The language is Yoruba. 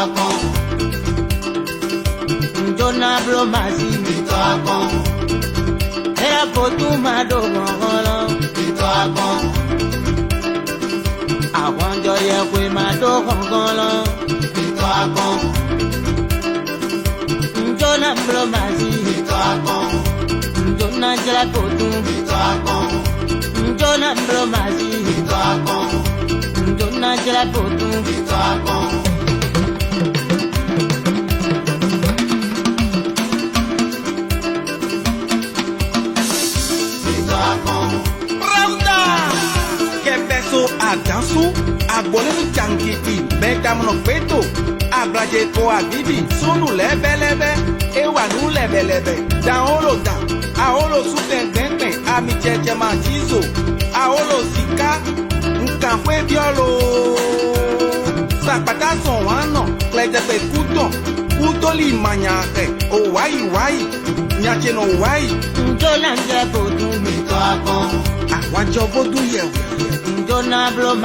akon. Njona bro masi Ìtọ̀ akon. era potu mado ngolo Ìtọ̀ akon. àwọn jọ yẹ pé mado ngolo Ìtọ̀ akon. njona bro masi Ìtọ̀ akon. njona jela potu Ìtọ̀ akon. njona bro masi Ìtọ̀ akon. njona jela potu Ìtọ̀ akon. Ìtọ̀ akon. Randa! Kepeso adansu, agbolenu jangidi, medamono peto, abraje to abibi, sunu lebelebe, ewanu lebelebe, daolo dan, aolo sutententen, ami cheche machizo, aolo sika, nkankwe biolo. Sapata son wano, klejepe kuton, kutoli manyake, owayi wayi, nyache no wayi, njona jẹ potu Ìtọ̀ akon. àwọn àjọ bódú yẹ̀wò. njona bro masi.